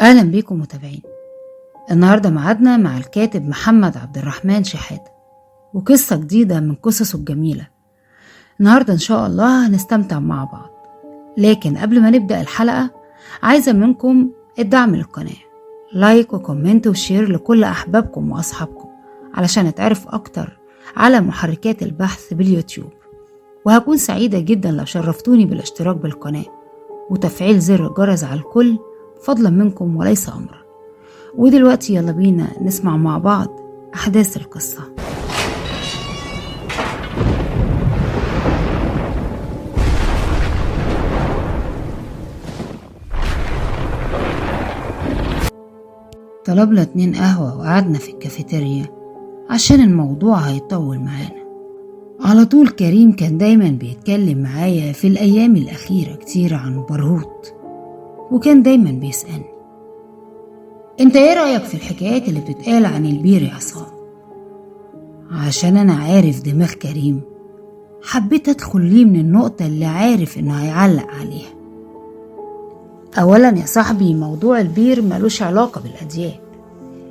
أهلا بيكم متابعين. النهاردة معادنا مع الكاتب محمد عبد الرحمن شحاتة وقصة جديدة من قصصه الجميلة. النهاردة إن شاء الله هنستمتع مع بعض، لكن قبل ما نبدأ الحلقة عايزة منكم الدعم للقناة، لايك وكومنت وشير لكل أحبابكم وأصحابكم علشان نتعرف أكتر على محركات البحث باليوتيوب. وهكون سعيدة جدا لو شرفتوني بالاشتراك بالقناة وتفعيل زر الجرس على الكل فضلا منكم وليس أمرا. ودلوقتي يلا بينا نسمع مع بعض أحداث القصة. طلبنا 2 قهوة وقعدنا في الكافيتيريا عشان الموضوع هيطول معانا. على طول كريم كان دايما بيتكلم معايا في الأيام الأخيرة كتير عن برهوت، وكان دايما بيسألني: انت ايه رأيك في الحكايات اللي بتتقال عن البير يا عصام؟ عشان انا عارف دماغ كريم حبيت ادخل ليه من النقطة اللي عارف انه هيعلق عليها. اولا يا صاحبي، موضوع البير ملوش علاقة بالأديان،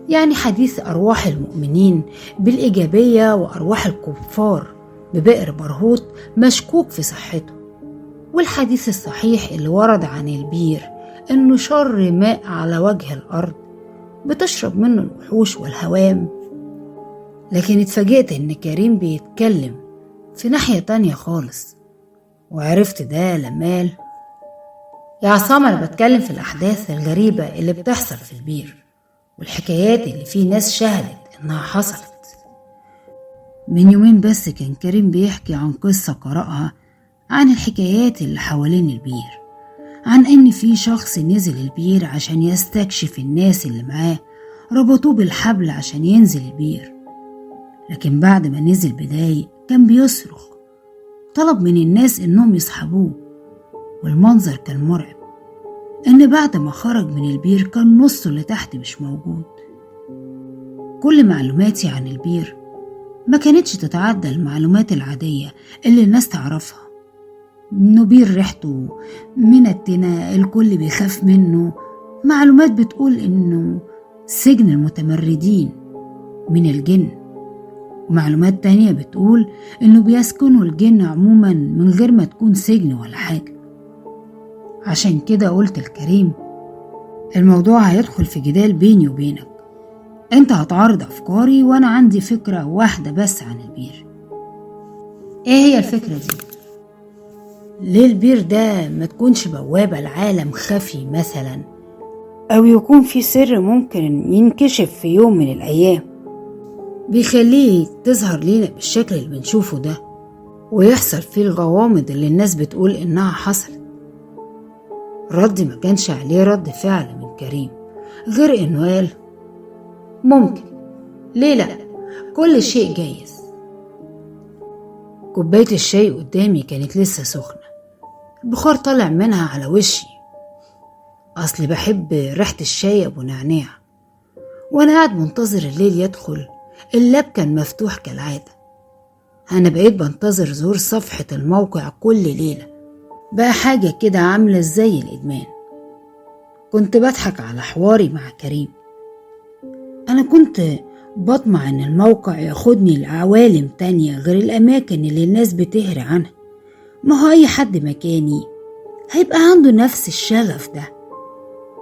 يعني حديث أرواح المؤمنين بالإيجابية وأرواح الكفار ببئر برهوت مشكوك في صحته، والحديث الصحيح اللي ورد عن البير إنه شر ماء على وجه الأرض بتشرب منه الوحوش والهوام. لكن اتفاجئت إن كريم بيتكلم في ناحية تانية خالص، وعرفت ده لما قال: يا عصام، أنا بتكلم في الأحداث الغريبة اللي بتحصل في البير والحكايات اللي فيه ناس شهدت إنها حصلت. من يومين بس كان كريم بيحكي عن قصة قرأها عن الحكايات اللي حوالين البير، عن ان في شخص نزل البير عشان يستكشف الناس اللي معاه، ربطوه بالحبل عشان ينزل البير، لكن بعد ما نزل بدايق كان بيصرخ، طلب من الناس انهم يصحبوه. والمنظر كان مرعب، ان بعد ما خرج من البير كان نصه اللي تحت مش موجود. كل معلوماتي عن البير ما كانتش تتعدى المعلومات العادية اللي الناس تعرفها، انه بير ريحته منتنة الكل بيخاف منه، معلومات بتقول انه سجن المتمردين من الجن، ومعلومات تانية بتقول انه بيسكنوا الجن عموما من غير ما تكون سجن ولا حاجة. عشان كده قلت لكريم: الموضوع هيدخل في جدال بيني وبينك، انت هتعارض افكاري وانا عندي فكرة واحدة بس عن البير. ايه هي الفكرة دي؟ ليه البير ده ما تكونش بوابة لعالم خفي مثلا، أو يكون في سر ممكن ينكشف في يوم من الأيام بيخليه تظهر لينا بالشكل اللي بنشوفه ده، ويحصل فيه الغوامض اللي الناس بتقول إنها حصلت. ردي ما كانش عليه رد فعل من كريم غير إنه قال: ممكن، ليه لأ، كل شيء جايز. كوباية الشاي قدامي كانت لسه سخنة، البخار طالع منها على وشي، أصلي بحب ريحة الشاي أبو نعناع. وأنا قاعد منتظر الليل يدخل، اللاب كان مفتوح كالعادة. أنا بقيت بنتظر ظهور صفحة الموقع كل ليلة، بقى حاجة كده عاملة زي الإدمان. كنت بضحك على حواري مع كريم، أنا كنت بطمع إن الموقع ياخدني لعوالم تانية غير الأماكن اللي الناس بتهري عنها. ما هو أي حد مكاني هيبقى عنده نفس الشغف ده.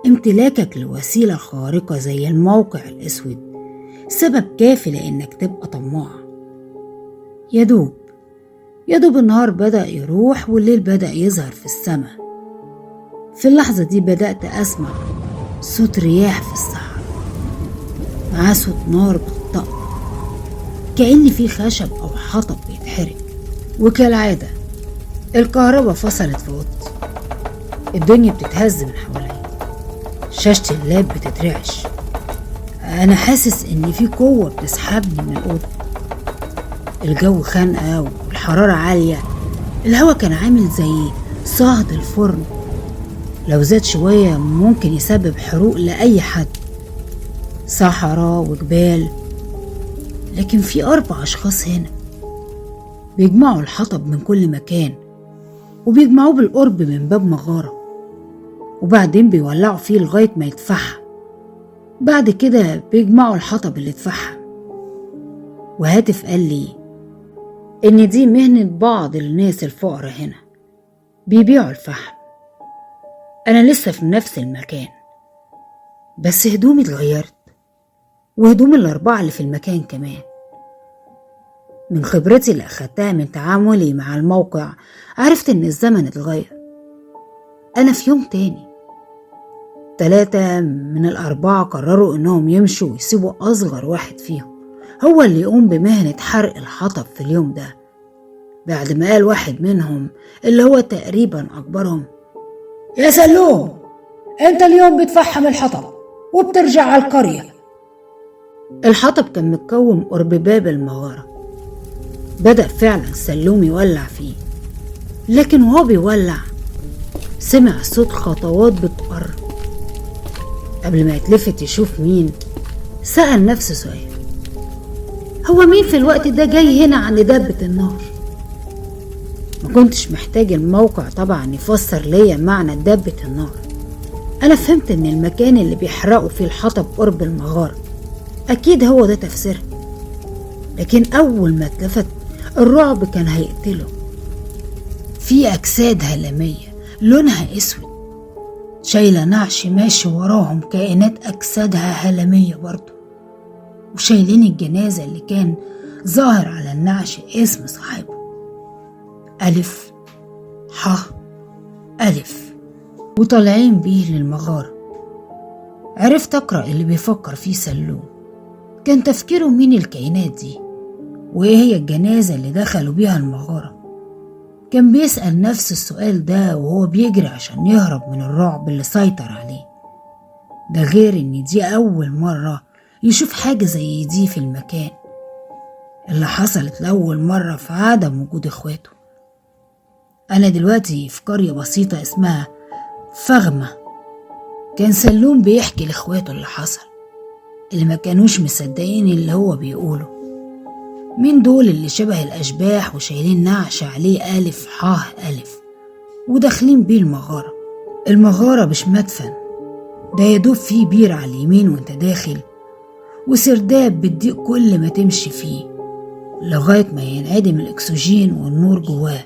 امتلاكك لوسيلة خارقة زي الموقع الأسود سبب كافي لأنك تبقى طماع. يا دوب النهار بدأ يروح والليل بدأ يظهر في السماء. في اللحظة دي بدأت أسمع صوت رياح في الصحراء، معاه صوت نار بتطق كأن في خشب أو حطب بيتحرق. وكالعادة الكهرباء فصلت في اوضتي، الدنيا بتتهز من حواليا، شاشة اللاب بتترعش، انا حاسس ان في قوة بتسحبني من الأوضة. الجو خانقة والحرارة عالية، الهوا كان عامل زي صهد الفرن، لو زاد شوية ممكن يسبب حروق لأي حد. صحراء وجبال، لكن في 4 أشخاص هنا بيجمعوا الحطب من كل مكان، وبيجمعوه بالقرب من باب مغارة. وبعدين بيولعوا فيه لغاية ما يتفحم. بعد كده بيجمعوا الحطب اللي اتفحم. وهاتف قال لي إن دي مهنة بعض الناس الفقراء هنا، بيبيعوا الفحم. أنا لسه في نفس المكان، بس هدومي اتغيرت، وهدوم الأربعة اللي في المكان كمان. من خبرتي اللي أخدتها من تعاملي مع الموقع عرفت إن الزمن اتغير. أنا في يوم تاني 3 من الأربعة قرروا إنهم يمشوا ويسيبوا أصغر واحد فيهم هو اللي يقوم بمهنة حرق الحطب في اليوم ده. بعد ما قال واحد منهم اللي هو تقريبا أكبرهم: يا سلوم، أنت اليوم بتفحم الحطب وبترجع على القرية. الحطب كان متكوم قرب باب المغارة. بدأ فعلا سلوم يولع فيه، لكن وهو بيولع سمع صوت خطوات بتقرب. قبل ما يتلفت يشوف مين سأل نفسه سؤال: هو مين في الوقت ده جاي هنا عند دابة النار؟ ما كنتش محتاج الموقع طبعا يفسر ليا معنى دابة النار. أنا فهمت إن المكان اللي بيحرقوا فيه الحطب قرب المغارة، أكيد هو ده تفسيرها. لكن أول ما اتلفت الرعب كان هيقتله. في أجساد هلامية لونها أسود شايلة نعش ماشي وراهم كائنات أجسادها هلامية برضه، وشايلين الجنازة اللي كان ظاهر على النعش اسم صاحبه: ألف ح ألف، وطالعين بيه للمغارة. عرفت أقرأ اللي بيفكر فيه سلوم. كان تفكيره مين الكائنات دي وإيه هي الجنازة اللي دخلوا بيها المغارة. كان بيسأل نفس السؤال ده وهو بيجري عشان يهرب من الرعب اللي سيطر عليه. ده غير إن دي أول مرة يشوف حاجة زي دي في المكان اللي حصلت لأول مرة في عدم وجود إخواته. أنا دلوقتي في قرية بسيطة اسمها فغمة. كان سلوم بيحكي لإخواته اللي حصل، اللي ما كانوش مصدقين اللي هو بيقوله. مين دول اللي شبه الأشباح وشايلين نعش عليه ألف ح ألف وداخلين بيه المغارة؟ المغارة مش مدفن، ده يدوب فيه بير على اليمين وانت داخل، وسرداب بتضيق كل ما تمشي فيه لغاية ما ينعدم الأكسجين والنور جواه.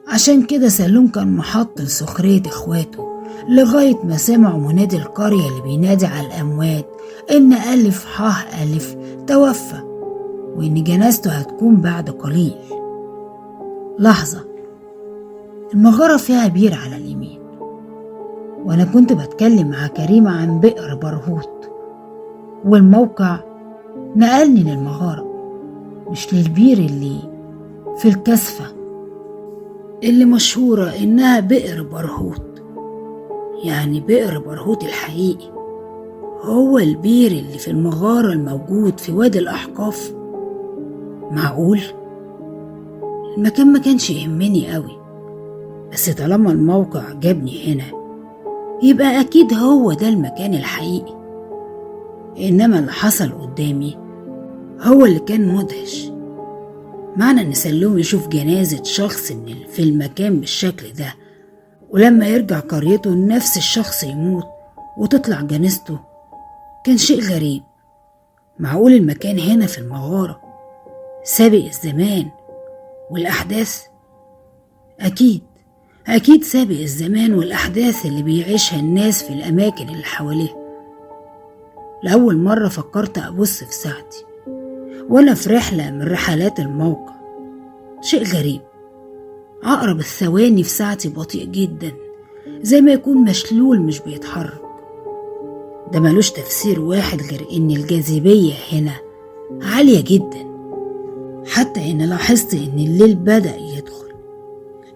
عشان كده سلوم كان محط لسخرية إخواته لغاية ما سمعوا منادي القرية اللي بينادي على الأموات إن ألف ح ألف توفى وإن جنازته هتكون بعد قليل. لحظة، المغارة فيها بير على اليمين، وأنا كنت بتكلم مع كريمة عن بئر برهوت، والموقع نقلني للمغارة مش للبير اللي في الكسفة اللي مشهورة إنها بئر برهوت. يعني بئر برهوت الحقيقي هو البير اللي في المغارة الموجود في وادي الأحقاف. معقول؟ المكان ما كانش يهمني قوي، بس طالما الموقع جابني هنا يبقى أكيد هو ده المكان الحقيقي. إنما اللي حصل قدامي هو اللي كان مدهش. معنى إن سلوم يشوف جنازة شخص في المكان بالشكل ده، ولما يرجع قريته نفس الشخص يموت وتطلع جنازته، كان شيء غريب. معقول المكان هنا في المغارة سابق الزمان والأحداث؟ أكيد سابق الزمان والأحداث اللي بيعيشها الناس في الأماكن اللي حواليها. لأول مرة فكرت أبص في ساعتي وأنا في رحلة من رحلات الموقع. شيء غريب، عقرب الثواني في ساعتي بطيء جدا، زي ما يكون مشلول مش بيتحرك. ده ملوش تفسير واحد غير إن الجاذبية هنا عالية جدا، حتى إن لاحظت إن الليل بدأ يدخل.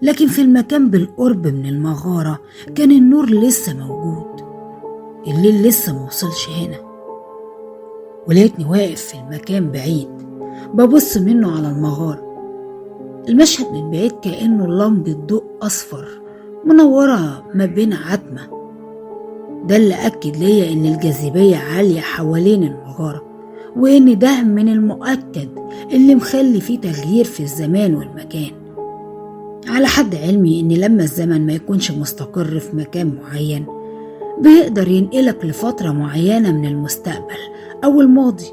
لكن في المكان بالقرب من المغارة كان النور لسه موجود، الليل لسه موصلش هنا. ولقيتني واقف في المكان بعيد ببص منه على المغارة. المشهد من بعيد كأنه لمبة ضوء أصفر منورة ما بين عتمة. ده اللي أكد ليا إن الجاذبية عالية حوالين المغارة، وإن ده من المؤكد اللي مخلي فيه تغيير في الزمان والمكان. على حد علمي إن لما الزمن ما يكونش مستقر في مكان معين بيقدر ينقلك لفترة معينة من المستقبل أو الماضي،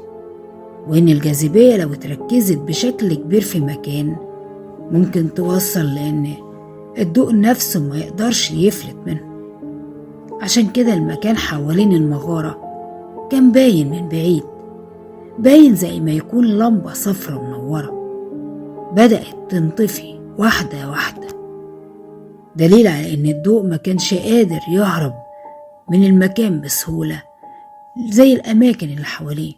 وإن الجاذبية لو اتركزت بشكل كبير في مكان ممكن توصل لأن الضوء نفسه ما يقدرش يفلت منه. عشان كده المكان حوالين المغارة كان باين من بعيد، باين زي ما يكون لمبة صفرة منورة بدأت تنطفي واحدة واحدة، دليل على إن الضوء ما كانش قادر يهرب من المكان بسهولة زي الأماكن اللي حواليه.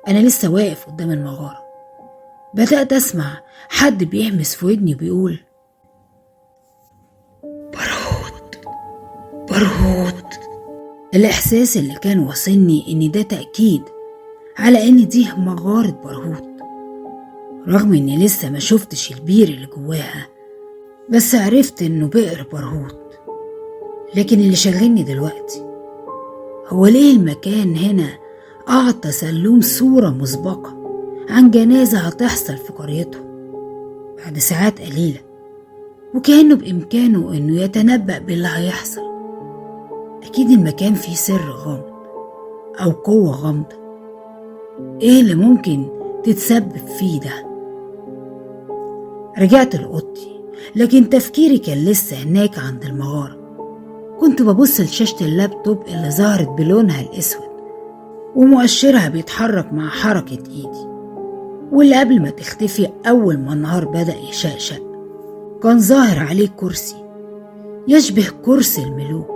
أنا لسه واقف قدام المغارة بدأت أسمع حد بيهمس في ودني وبيقول: برهوت برهوت. الإحساس اللي كان واصلني إن ده تأكيد على إن دي مغارة برهوت، رغم إني لسه ما شفتش البير اللي جواها، بس عرفت إنه بئر برهوت. لكن اللي شغلني دلوقتي هو ليه المكان هنا أعطى سلوم صورة مسبقة عن جنازة هتحصل في قريته بعد ساعات قليلة، وكأنه بإمكانه إنه يتنبأ باللي هيحصل. أكيد المكان فيه سر غامض أو قوة غامضة، إيه اللي ممكن تتسبب فيه ده؟ رجعت لأوضتي، لكن تفكيري كان لسه هناك عند المغارة. كنت ببص لشاشة اللابتوب اللي ظهرت بلونها الأسود ومؤشرها بيتحرك مع حركة إيدي، واللي قبل ما تختفي أول ما النهار بدأ يشقشق كان ظاهر عليه كرسي يشبه كرسي الملوك،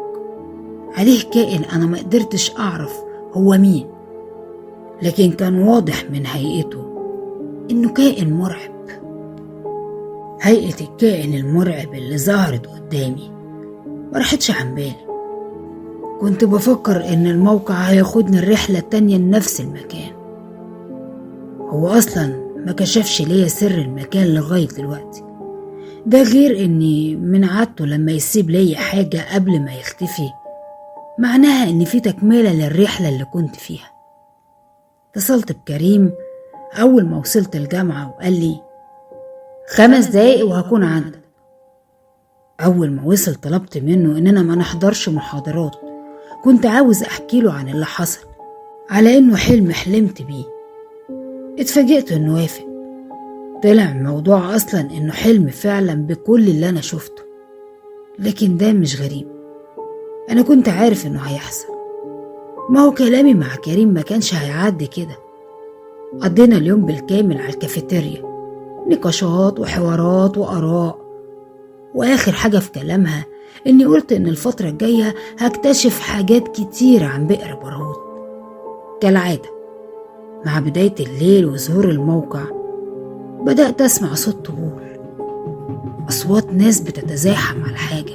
عليه كائن أنا ما قدرتش أعرف هو مين، لكن كان واضح من هيئته إنه كائن مرعب. هيئة الكائن المرعب اللي ظهرت قدامي مرحتش عن بالي. كنت بفكر إن الموقع هياخدني الرحلة التانية لنفس المكان. هو أصلا ما كشفش ليا سر المكان لغاية دلوقتي، ده غير إني من عادته لما يسيب ليا حاجة قبل ما يختفي معناها إن في تكملة للرحلة اللي كنت فيها. اتصلت بكريم أول ما وصلت الجامعة وقال لي 5 دقايق وهكون عندك. أول ما وصل طلبت منه إننا ما نحضرش محاضرات، كنت عاوز أحكي له عن اللي حصل على إنه حلم حلمت بيه. اتفاجئت إنه وافق. طلع الموضوع أصلا إنه حلم فعلا بكل اللي أنا شفته، لكن ده مش غريب، أنا كنت عارف إنه هيحصل. ما هو كلامي مع كريم ما كانش هيعدي كده. قضينا اليوم بالكامل على الكافيتيريا، نقاشات وحوارات وآراء، وآخر حاجة في كلامها إني قلت إن الفترة الجاية هكتشف حاجات كتير عن بئر برهوت. كالعادة مع بداية الليل وظهور الموقع بدأت أسمع صوت طبول، أصوات ناس بتتزاحم على حاجة.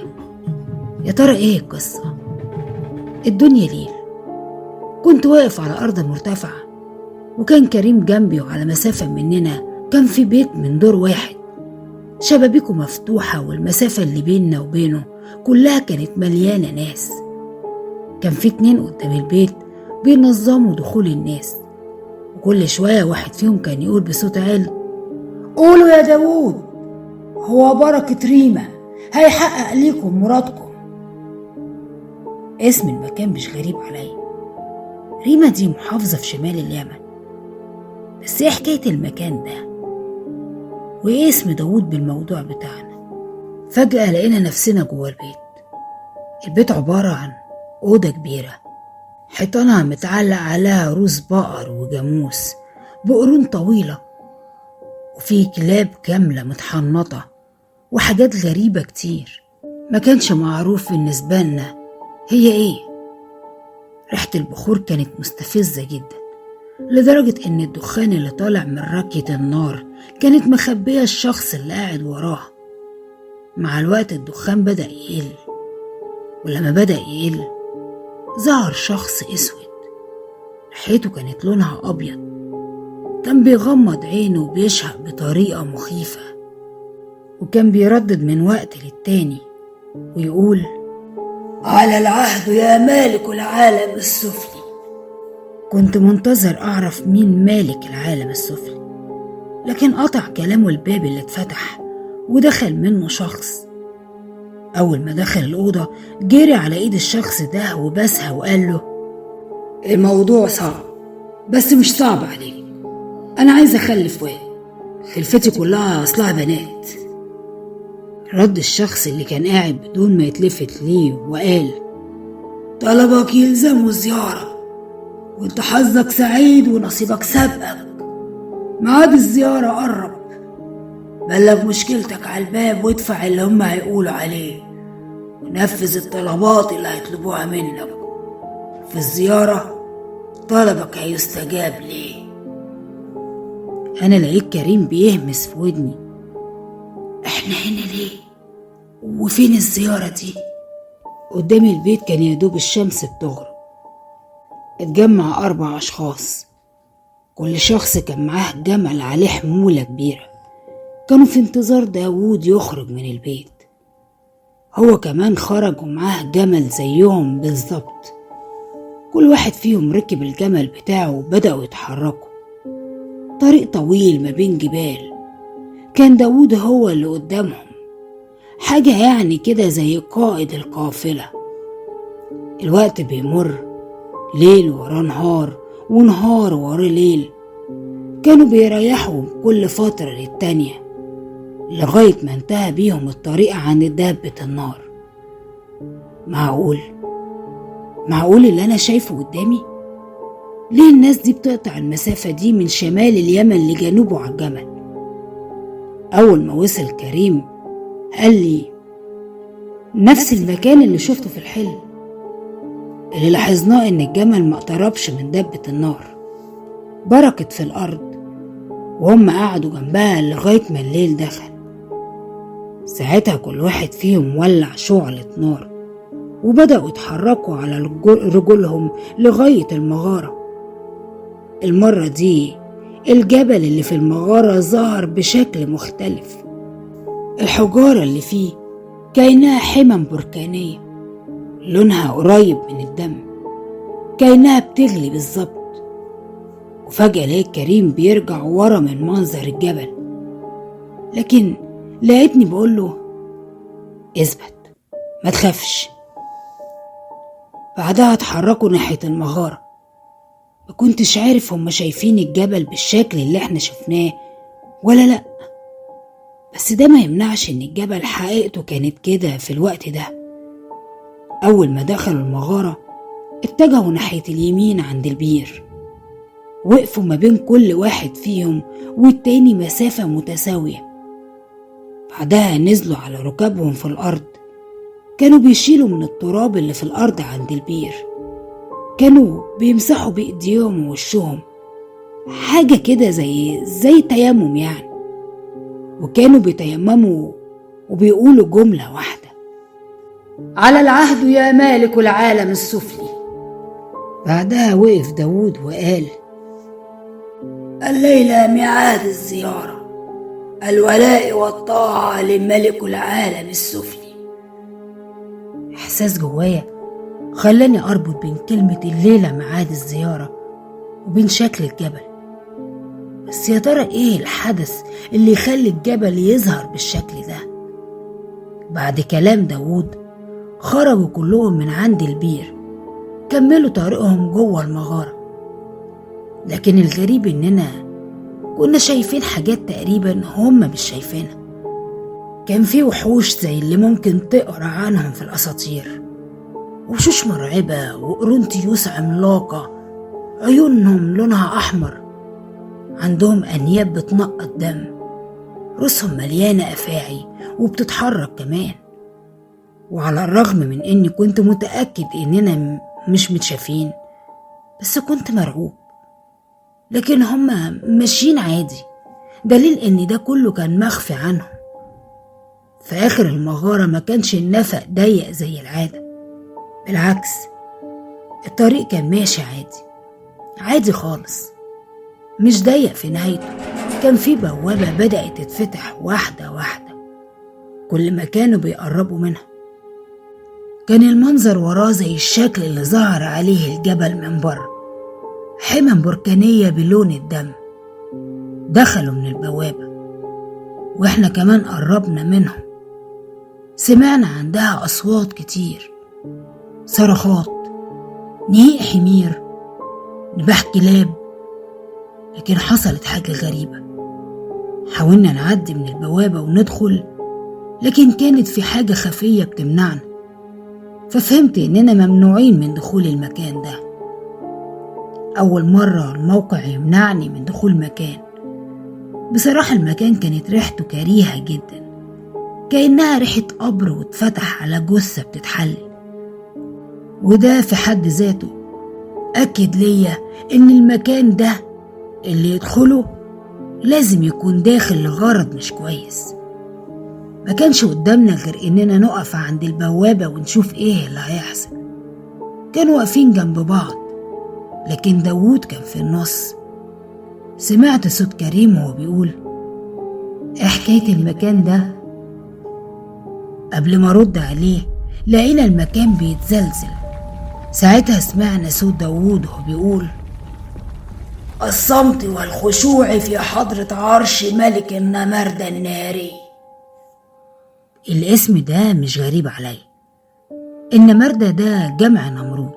يا ترى إيه القصة؟ الدنيا ليل. كنت واقف على أرض مرتفعة، وكان كريم جنبي، وعلى مسافة مننا كان في بيت من دور واحد شبابيكه مفتوحة، والمسافة اللي بيننا وبينه كلها كانت مليانة ناس. كان في 2 قدام البيت بينظموا دخول الناس، وكل شوية واحد فيهم كان يقول بصوت عالي: قولوا يا داوود، هو بركة ريما هيحقق ليكم مرادكم. اسم المكان مش غريب عليا، ريما دي محافظة في شمال اليمن، بس ايه حكاية المكان ده وايه اسم داوود بالموضوع بتاعنا؟ فجأة لقينا نفسنا جوه البيت عبارة عن أوضة كبيرة حيطانها متعلق عليها روس بقر وجاموس بقرون طويلة، وفي كلاب كاملة متحنطة وحاجات غريبة كتير ما كانش معروف بالنسبة لنا هي ايه. ريحة البخور كانت مستفزة جدا، لدرجة ان الدخان اللي طالع من راكية النار كانت مخبية الشخص اللي قاعد وراها. مع الوقت الدخان بدأ يقل، ولما بدأ يقل ظهر شخص اسود، ريحته كانت لونها ابيض، كان بيغمض عينه وبيشهق بطريقة مخيفة، وكان بيردد من وقت للتاني ويقول: على العهد يا مالك العالم السفلي. كنت منتظر أعرف مين مالك العالم السفلي، لكن قطع كلامه الباب اللي اتفتح ودخل منه شخص. أول ما دخل الأوضة جري على إيد الشخص ده وبسها وقال له: الموضوع صعب بس مش صعب عليك، أنا عايز أخلف واد، خلفتي كلها أصلها بنات. رد الشخص اللي كان قاعد بدون ما يتلفت ليه وقال: طلبك يلزمه زيارة، وانت حظك سعيد ونصيبك سابقك، ميعاد الزيارة قرب، بلغ مشكلتك على الباب وادفع اللي هم هيقولوا عليه، ونفذ الطلبات اللي هيطلبوها منك، في الزيارة طلبك هيستجاب ليه. أنا لقيت كريم بيهمس في ودني: احنا هنا ليه؟ وفين الزيارة دي؟ قدام البيت كان يدوب الشمس بتغرب، اتجمع 4 أشخاص، كل شخص كان معاه جمل عليه حمولة كبيرة، كانوا في انتظار داوود يخرج من البيت. هو كمان خرج ومعاه جمل زيهم بالظبط، كل واحد فيهم ركب الجمل بتاعه وبدأوا يتحركوا. طريق طويل ما بين جبال، كان داوود هو اللي قدامهم، حاجة يعني كده زي قائد القافلة. الوقت بيمر، ليل ورا نهار ونهار ورا ليل، كانوا بيريحوا كل فترة للتانية لغاية ما انتهى بيهم الطريق عند دابة النار. معقول اللي أنا شايفه قدامي؟ ليه الناس دي بتقطع المسافة دي من شمال اليمن لجنوبه على الجمل؟ أول ما وصل كريم قال لي: نفس المكان اللي شفته في الحلم. اللي لاحظناه إن الجمل ما اقتربش من دابة النار، بركت في الأرض، وهم قعدوا جنبها لغاية ما الليل دخل. ساعتها كل واحد فيهم ولع شعلة نار وبدأوا يتحركوا على رجلهم لغاية المغارة. المرة دي الجبل اللي في المغارة ظهر بشكل مختلف، الحجارة اللي فيه كأنها حمم بركانية لونها قريب من الدم، كأنها بتغلي بالظبط. وفجأة لقيت كريم بيرجع ورا من منظر الجبل، لكن لقيتني بقوله: اثبت، ما تخافش. بعدها اتحركوا ناحية المغارة، ما كنتش عارف هما شايفين الجبل بالشكل اللي احنا شفناه ولا لأ، بس ده ما يمنعش ان الجبل حقيقته كانت كده في الوقت ده. أول ما دخلوا المغارة اتجهوا ناحية اليمين عند البير، وقفوا ما بين كل واحد فيهم والتاني مسافة متساوية. بعدها نزلوا على ركابهم في الأرض، كانوا بيشيلوا من التراب اللي في الأرض عند البير، كانوا بيمسحوا بإيديهم ووشهم، حاجة كده زي تيمم يعني، وكانوا بيتيمموا وبيقولوا جملة واحدة: على العهد يا مالك العالم السفلي. بعدها وقف داوود وقال: الليلة ميعاد الزيارة، الولاء والطاعة لملك العالم السفلي. إحساس جوايا خلاني أربط بين كلمة الليلة ميعاد الزيارة وبين شكل الجبل. بس يا ترى إيه الحدث اللي يخلي الجبل يظهر بالشكل ده؟ بعد كلام داوود خرجوا كلهم من عند البير، كملوا طريقهم جوه المغارة. لكن الغريب إننا كنا شايفين حاجات تقريبا هم مش شايفينها. كان في وحوش زي اللي ممكن تقرأ عنهم في الأساطير، وشوش مرعبة وقرون تيوس عملاقة، عيونهم لونها أحمر، عندهم أنياب بتنقط دم، رؤوسهم مليانة أفاعي وبتتحرك كمان. وعلى الرغم من إني كنت متأكد إننا مش متشافين، بس كنت مرعوب. لكن هما ماشيين عادي، دليل إن ده كله كان مخفي عنهم. في آخر المغارة ما كانش النفق ضيق زي العادة، بالعكس الطريق كان ماشي عادي خالص، مش ضيق في نهايته. كان في بوابة بدأت تتفتح واحدة واحدة كل ما كانوا بيقربوا منها. كان المنظر وراه زي الشكل اللي ظهر عليه الجبل من بره، حمم بركانية بلون الدم. دخلوا من البوابة واحنا كمان قربنا منهم سمعنا عندها أصوات كتير، صرخات، نهيق حمير، نباح كلاب. لكن حصلت حاجة غريبة. حاولنا نعدي من البوابة وندخل، لكن كانت في حاجة خفية بتمنعنا، ففهمت إننا ممنوعين من دخول المكان ده. أول مرة الموقع يمنعني من دخول مكان. بصراحة المكان كانت ريحته كريهة جدا، كأنها ريحة قبر واتفتح على جثة بتتحلل، وده في حد ذاته أكد ليا إن المكان ده اللي يدخله لازم يكون داخل لغرض مش كويس. ما كانش قدامنا غير إننا نقف عند البوابة ونشوف إيه اللي هيحصل. كانوا واقفين جنب بعض، لكن داوود كان في النص. سمعت صوت كريم وهو بيقول: إيه حكاية المكان ده؟ قبل ما أرد عليه لقينا المكان بيتزلزل. ساعتها سمعنا صوت داوود وهو بيقول: الصمت والخشوع في حضرة عرش ملك النمردة الناري. الاسم ده مش غريب علي. النمردة ده جمع نمرود،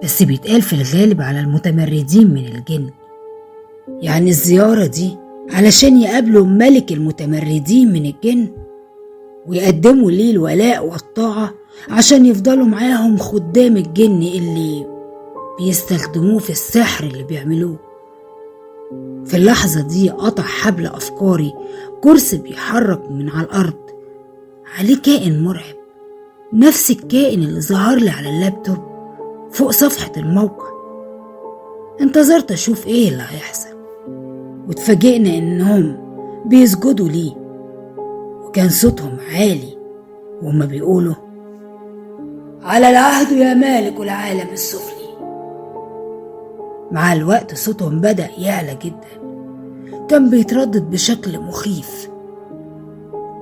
بس بيتقال في الغالب على المتمردين من الجن. يعني الزيارة دي علشان يقابلوا ملك المتمردين من الجن ويقدموا ليه الولاء والطاعة عشان يفضلوا معاهم خدام الجن اللي بيستخدموه في السحر اللي بيعملوه. في اللحظة دي قطع حبل أفكاري كرسي بيحرك من على الأرض، عليه كائن مرعب، نفس الكائن اللي ظهر لي على اللابتوب فوق صفحة الموقع. انتظرت أشوف إيه اللي هيحصل، واتفاجئنا إنهم بيسجدوا ليه، وكان صوتهم عالي وهما بيقولوا: على العهد يا مالك العالم السفلي. مع الوقت صوتهم بدأ يعلى جدا، كان بيتردد بشكل مخيف.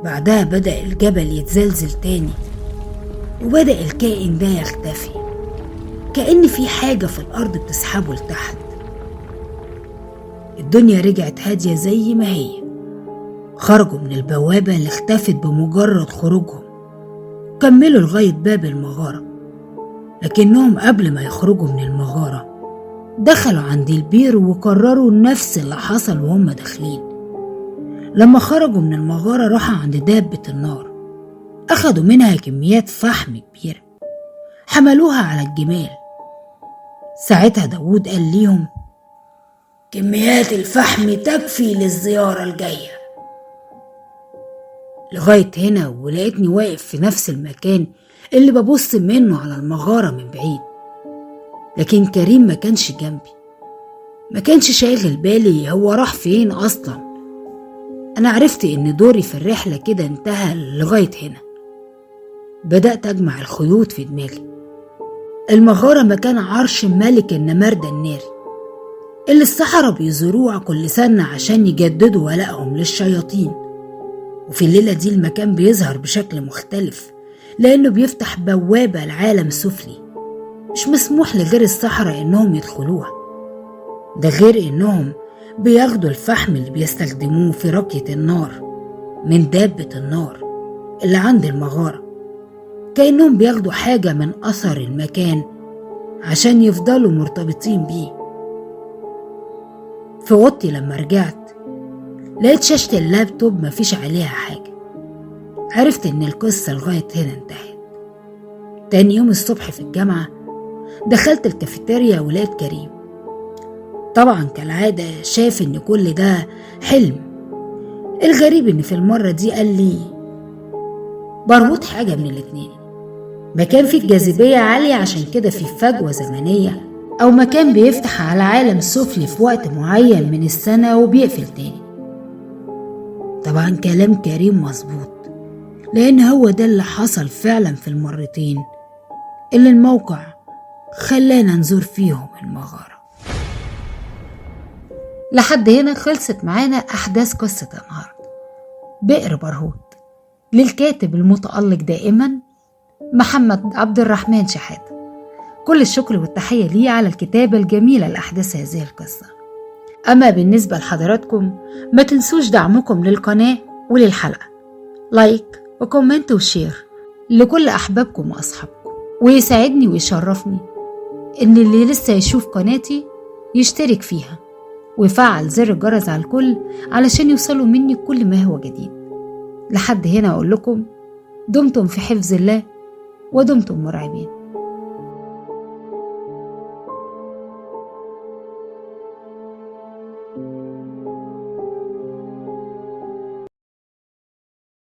بعدها بدأ الجبل يتزلزل تاني، وبدأ الكائن ده يختفي، كأن في حاجة في الأرض بتسحبه لتحت. الدنيا رجعت هادية زي ما هي. خرجوا من البوابة اللي اختفت بمجرد خروجهم، كملوا لغاية باب المغارة. لكنهم قبل ما يخرجوا من المغارة دخلوا عند البير وقرروا نفس اللي حصل وهم داخلين. لما خرجوا من المغارة راحوا عند دابة النار، أخدوا منها كميات فحم كبيرة، حملوها على الجمال. ساعتها داوود قال ليهم: كميات الفحم تكفي للزيارة الجاية. لغاية هنا ولقيتني واقف في نفس المكان اللي ببص منه على المغارة من بعيد، لكن كريم ما كانش جنبي، ما كانش شاغل بالي هو راح فين أصلا. أنا عرفت إن دوري في الرحلة كده انتهى لغاية هنا. بدأت أجمع الخيوط في دماغي. المغارة مكان عرش ملك النمردة الناري اللي السحرة بيزوروها كل سنة عشان يجددوا ولائهم للشياطين. وفي الليلة دي المكان بيظهر بشكل مختلف، لأنه بيفتح بوابة العالم السفلي مش مسموح لغير السحرة إنهم يدخلوها. ده غير إنهم بياخدوا الفحم اللي بيستخدموه في رقية النار من دابة النار اللي عند المغارة، كأنهم بياخدوا حاجة من أثر المكان عشان يفضلوا مرتبطين بيه. في اوضتي لما رجعت لقيت شاشة اللابتوب مفيش عليها حاجة. عرفت إن القصة لغاية هنا انتهت. تاني يوم الصبح في الجامعة دخلت الكافيتيريا ولقيت كريم. طبعا كالعادة شاف إن كل ده حلم. الغريب إن في المرة دي قال لي: بربط حاجة من الاتنين، مكان فيه الجاذبية عالية عشان كده فيه فجوة زمنية، أو مكان بيفتح على عالم سفلي في وقت معين من السنة وبيقفل تاني. طبعا كلام كريم مظبوط، لأن هو ده اللي حصل فعلا في المرتين اللي الموقع خلانا نزور فيهم المغارة. لحد هنا خلصت معانا أحداث قصة النهاردة، بئر برهوت، للكاتب المتألق دائما محمد عبد الرحمن شحاتة. كل الشكر والتحية ليه على الكتابة الجميلة لأحداث هذه القصة. أما بالنسبة لحضراتكم ما تنسوش دعمكم للقناة وللحلقة لايك وكومنت وشير لكل أحبابكم وأصحابكم، ويساعدني ويشرفني إن اللي لسه يشوف قناتي يشترك فيها ويفعل زر الجرس على الكل علشان يوصلوا مني كل ما هو جديد. لحد هنا أقول لكم دمتم في حفظ الله ودمتم مرعبين.